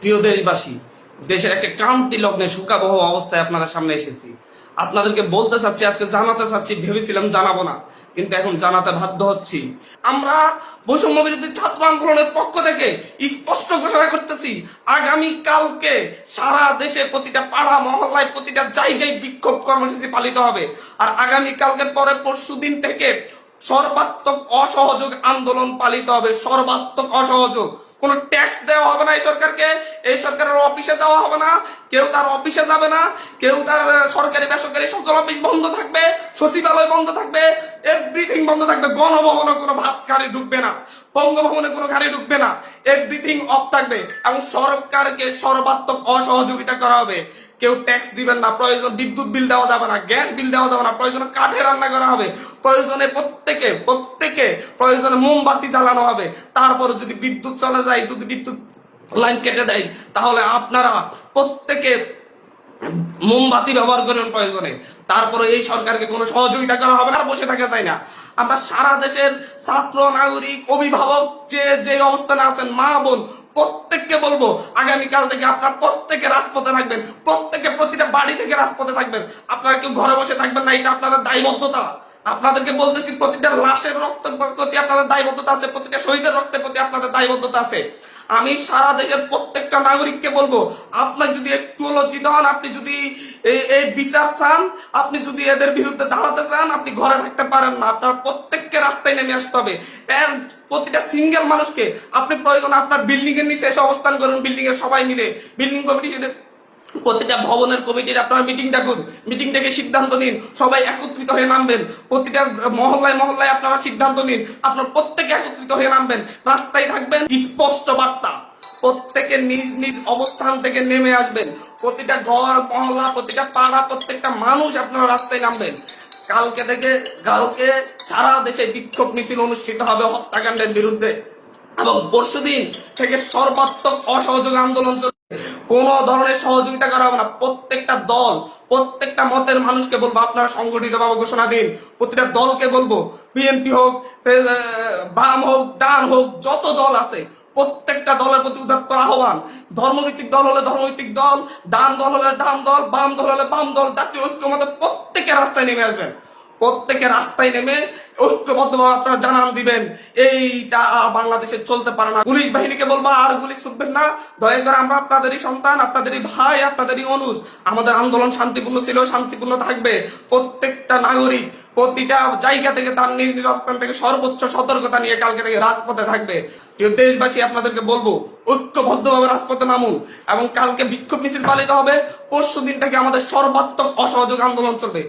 প্রিয় দেশবাসী, দেশের একটা ক্রান্তি লগ্নে শোকাবহ অবস্থায় আপনাদের সামনে এসেছি। আপনাদেরকে বলতে চাচ্ছি, আজকে জানাতে চাচ্ছি, ভেবেছিলাম জানাবো না, কিন্তু এখন জানাতে বাধ্য হচ্ছি। আমরা বৈষম্য বিরোধী ছাত্র আন্দোলনের পক্ষ থেকে স্পষ্ট ঘোষণা করতেছি, আগামী কালকে সারা দেশে প্রতিটা পাড়া মহল্লায় প্রতিটা জায়গায় বিক্ষোভ কর্মসূচি পালিত হবে। আর আগামী কালকের পরে পরশু দিন থেকে সর্বাত্মক অসহযোগ আন্দোলন পালিত হবে। সর্বাত্মক অসহযোগ, কোন ট্যাক্স দেওয়া হবে না এই সরকারকে, এই সরকারের অফিসে যাওয়া হবে না, কেউ তার অফিসে যাবে না, কেউ তার সরকারি বেসরকারি সকল অফিস বন্ধ থাকবে, সচিবালয় বন্ধ থাকবে, এভরিথিং বন্ধ থাকবে। গণভবনে কোনো বাস গাড়ি ঢুকবে না, বঙ্গভবনে কোনো গাড়ি ঢুকবে না, এভরিথিং অফ থাকবে। এবং সরকারকে সর্বাত্মক অসহযোগিতা করা হবে। কেউ ট্যাক্স দিবেন না, প্রয়োজন বিদ্যুৎ বিল দেওয়া যাবে না, গ্যাস বিল দেওয়া যাবে না, প্রয়োজনে কাঠে রান্না করা হবে, প্রয়োজনে প্রত্যেকে প্রয়োজনে মোমবাতি জ্বালানো হবে। তারপরে যদি বিদ্যুৎ চলে যায়, যদি বিদ্যুৎ লাইন কেটে দেয়, তাহলে আপনারা প্রত্যেকে মোমবাতি ব্যবহার করেন প্রয়োজনে। তারপরে এই সরকারকে কোনো সহযোগিতা করা হবে না, বসে থাকা যায় না। আমরা সারা দেশের ছাত্র, নাগরিক, অভিভাবক যে অবস্থানে আছেন, মা বোন, প্রত্যেককে বলবো, আগামীকাল থেকে আপনারা প্রত্যেকে রাজপথে থাকবেন, প্রত্যেকে প্রতিটা বাড়ি থেকে রাজপথে থাকবেন। আপনারা কেউ ঘরে বসে থাকবেন না, এটা আপনাদের দায়বদ্ধতা। আপনাদেরকে বলতেছি, প্রতিটা লাশের রক্তের প্রতি আপনাদের দায়বদ্ধতা আছে, প্রতিটা শহীদের রক্তের প্রতি আপনাদের দায়বদ্ধতা আছে। আমি সারা দেশের প্রত্যেকটা নাগরিককে বলবো, আপনার যদি একটু লজ্জিত হন, আপনি যদি এই বিচার চান, আপনি যদি এদের বিরুদ্ধে দাঁড়াতে চান, আপনি ঘরে থাকতে পারেন না। আপনার প্রত্যেককে রাস্তায় নেমে আসতে হবে। প্রতিটা সিঙ্গেল মানুষকে আপনি প্রয়োজন আপনার বিল্ডিং এর নিচে এসে অবস্থান করুন, বিল্ডিং এর সবাই মিলে, বিল্ডিং কমিটি, প্রতিটা ভবনের কমিটির আপনারা মিটিং ডাকুন, মিটিং ডেকে সিদ্ধান্ত নিন, সবাই একত্রিত হয়ে নামবেন। প্রতিটা মহল্লায় মহল্লায় আপনারা সিদ্ধান্ত নিন, আপনারা প্রত্যেকে একত্রিত হয়ে নামবেন, রাস্তায় থাকবেন। স্পষ্ট বার্তা, প্রত্যেকে নিজ নিজ অবস্থান থেকে নেমে আসবেন। প্রতিটা ঘর মহল্লা, প্রতিটা পাড়া, প্রত্যেকটা মানুষ আপনারা রাস্তায় নামবেন। কালকে সারা দেশে বিক্ষোভ মিছিল অনুষ্ঠিত হবে হত্যাকাণ্ডের বিরুদ্ধে, এবং পরশুদিন থেকে সর্বাত্মক অসহযোগ আন্দোলন চলবে। কোন ধরনের সহযোগিতা করা হবে না। প্রত্যেকটা দল, প্রত্যেকটা মতের মানুষকে বলবো, আপনারা সংগঠিতভাবে ঘোষণা দিন। প্রতিটা দলকে বলবো, বিএনপি হোক, বাম হোক, ডান হোক, যত দল আছে প্রত্যেকটা দলের প্রতি উদাত্ত আহ্বান। ধর্মভিত্তিক দল হলে ধর্মভিত্তিক দল, ডান দল হলে ডান দল, বাম দল হলে বাম দল, জাতীয় ঐক্যমতে প্রত্যেকে রাস্তায় নেমে আসবেন। প্রত্যেকে রাস্তায় নেমে ঐক্যবদ্ধভাবে আপনারা জানান দিবেন, এইটা বাংলাদেশে চলতে পারে না। পুলিশ বাহিনীকে বলবো, আর গুলি ছুটবেন না, দয়া করে। আমরা আপনাদেরই সন্তান, আপনাদেরই ভাই, আপনাদেরই অনুজ। আমাদের আন্দোলন শান্তিপূর্ণ ছিল, শান্তিপূর্ণ থাকবে। প্রত্যেকটা নাগরিক প্রতিটা জায়গা থেকে তার নিজ নিজ অবস্থান থেকে সর্বোচ্চ সতর্কতা নিয়ে কালকে থেকে রাজপথে থাকবে। প্রিয় দেশবাসী, আপনাদেরকে বলবো, ঐক্যবদ্ধভাবে রাজপথে নামুন, এবং কালকে বিক্ষোভ মিছিল পালিত হবে। পরশু দিন থেকে আমাদের সর্বাত্মক অসহযোগ আন্দোলন চলবে।